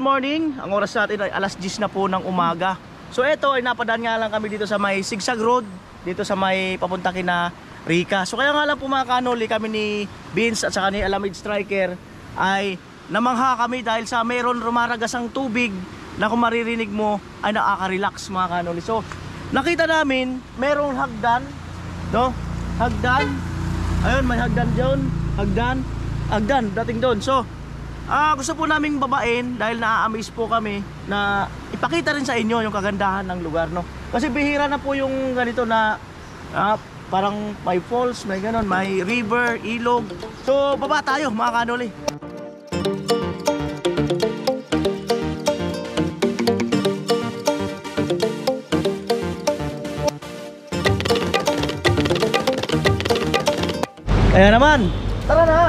morning. Ang oras natin ay alas 10 na po ng umaga. So ito ay napadaan nga lang kami dito sa may Sigsag Road, dito sa may papunta kina Rica. So kaya nga lang po mga kanoli, kami ni Vince at saka ni Alamid Striker ay namangha kami dahil sa meron rumaragasang tubig na kung maririnig mo ay nakaka-relax mga kanoli. So nakita namin merong hagdan, no? Hagdan. Ayun, may hagdan doon. Hagdan dating doon. So gusto po naming babain dahil na-amaze po kami na ipakita rin sa inyo yung kagandahan ng lugar, no? Kasi bihira na po yung ganito na parang may falls, may ganon, may river, ilog. So baba tayo mga kanoli. Ayan naman, tara na!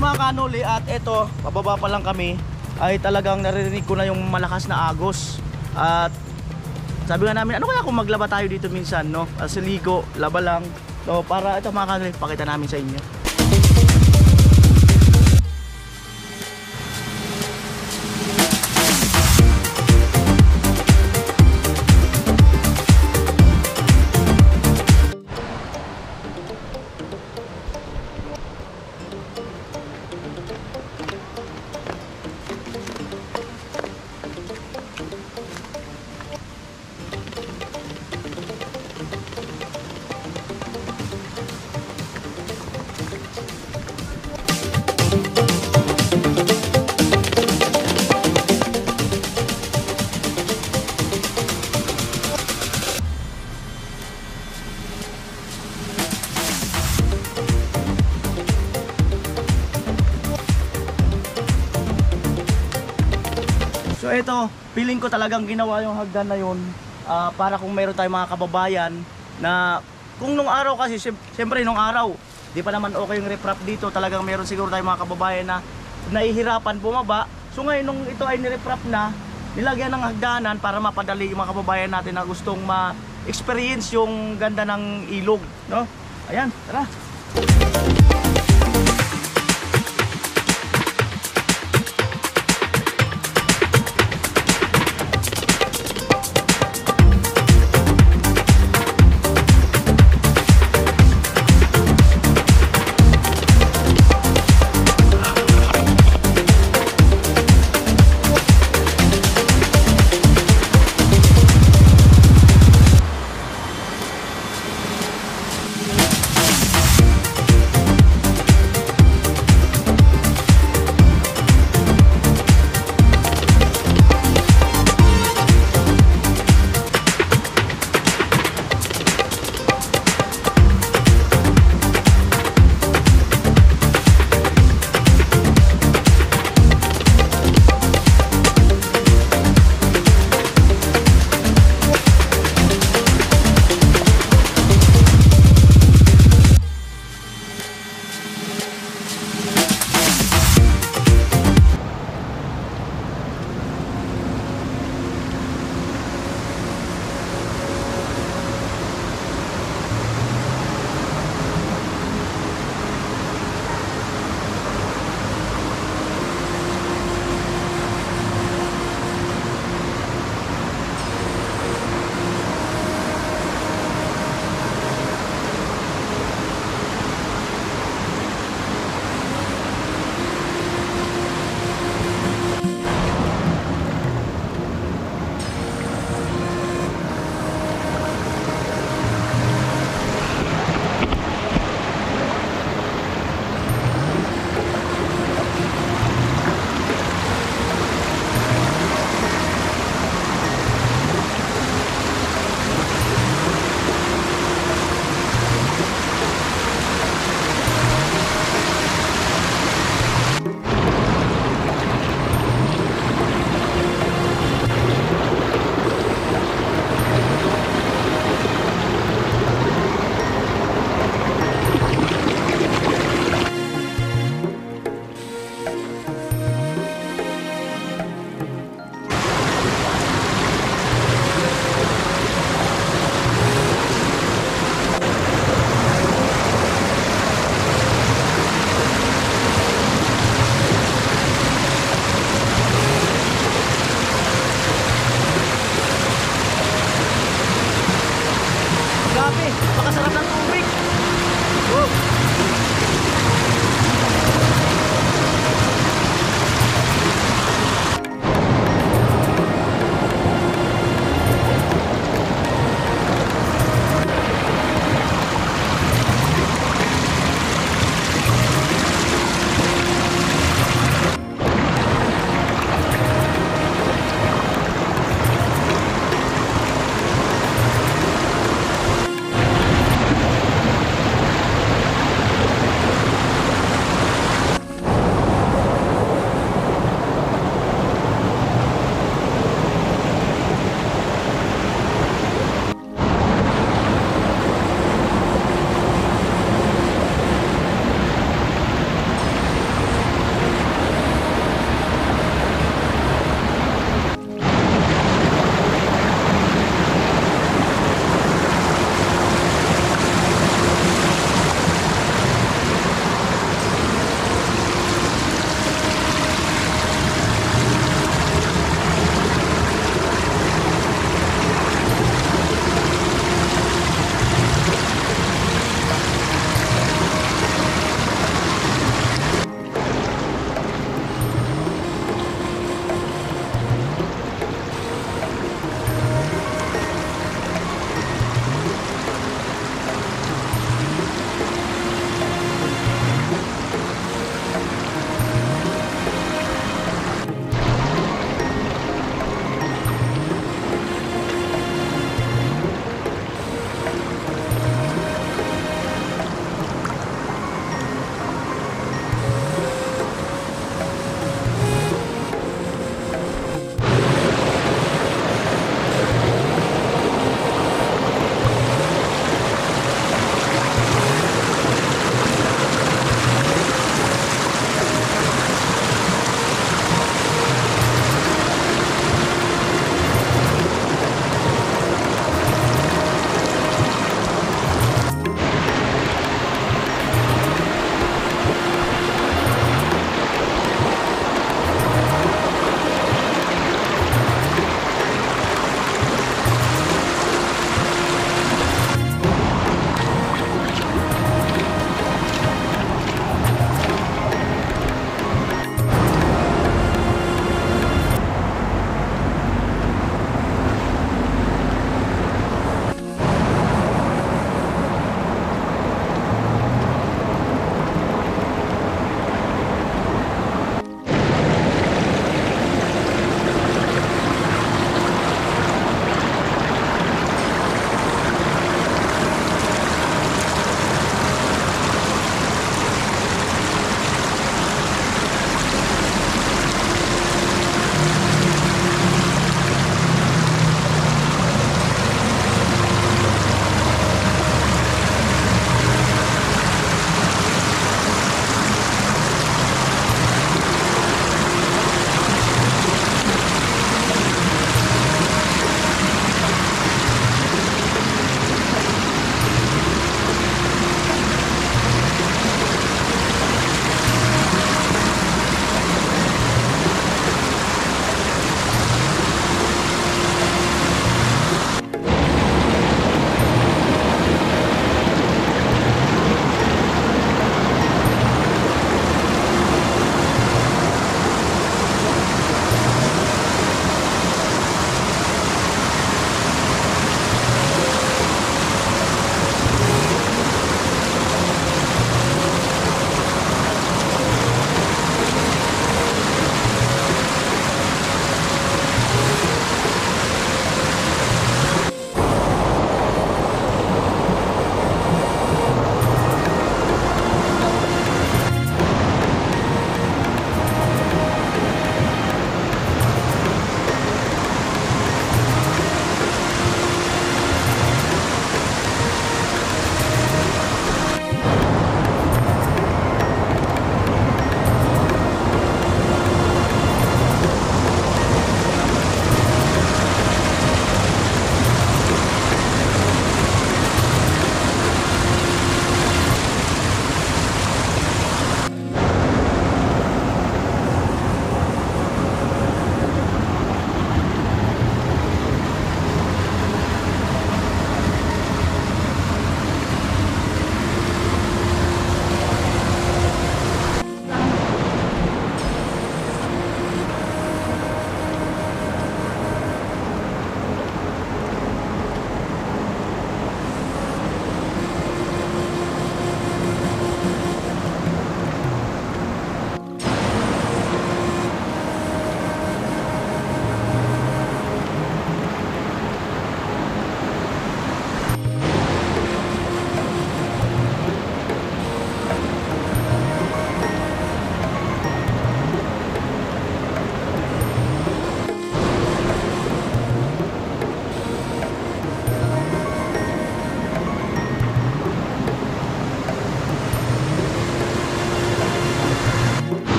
Mga kanoli, at eto, pababa pa lang kami ay talagang naririnig ko na yung malakas na agos. At sabi nga namin, ano kaya kung maglaba tayo dito minsan, no? Siligo, laba lang. So para ito mga kanoli, pakita namin sa inyo. So ito, feeling ko talagang ginawa yung hagdan na yun para kung meron tayong mga kababayan na kung nung araw kasi, siyempre nung araw di pa naman okay yung riprap dito, talagang meron siguro tayong mga kababayan na nahihirapan bumaba. So ngayon nung ito ay niriprap na, nilagyan ng hagdanan para mapadali yung mga kababayan natin na gustong ma-experience yung ganda ng ilog, no? Ayan, tara!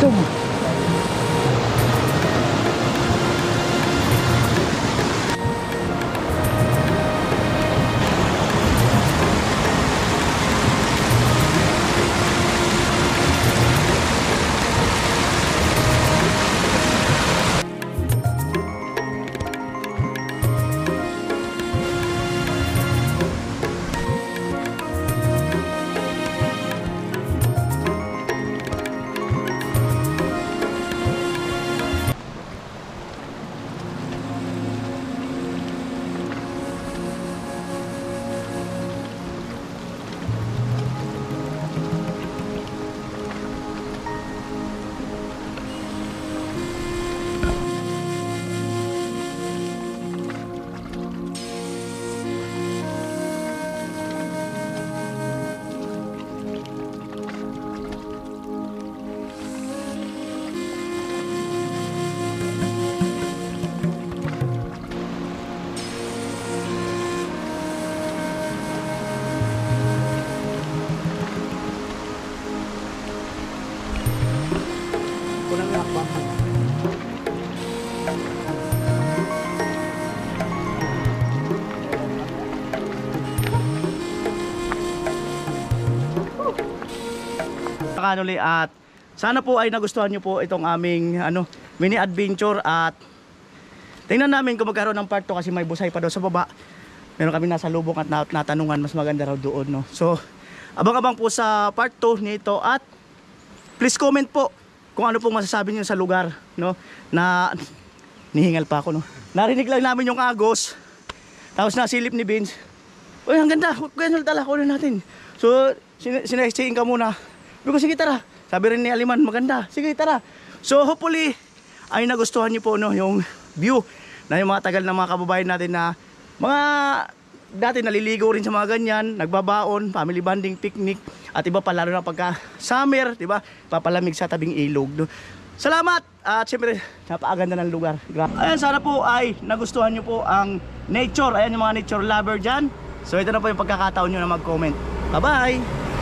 gutom. Kulang na ba? Kanuli, at sana po ay nagustuhan nyo po itong aming mini adventure, at tingnan namin kung magkaroon ng part 2 kasi may busay pa daw sa baba. Meron kami nasa lubong at natanungan, mas maganda raw doon, no? So abang-abang po sa part 2 nito, at please comment po kung ano pong masasabi niyo sa lugar, no? Na nihingal pa ako, no? Narinig lang namin yung agos, tapos nasilip ni Vince. Uy, ang ganda, kaya tala, kunin natin. So sinexing ka muna. Sabi ko, sige tara. Sabi rin ni Aliman, maganda. Sige tara. So hopefully ay nagustuhan niyo po, no, yung view na yung mga tagal na mga kababayan natin na mga dati naliligo rin sa mga ganyan, nagbabaon, family bonding, picnic, at iba pa lalo na pagka summer, di ba? Papalamig sa tabing ilog, no? Salamat! At syempre, napakaganda ng lugar. Ayan, sana po ay nagustuhan niyo po ang nature. Ayan yung mga nature lover dyan. So ito na po yung pagkakataon nyo na mag-comment. Bye-bye!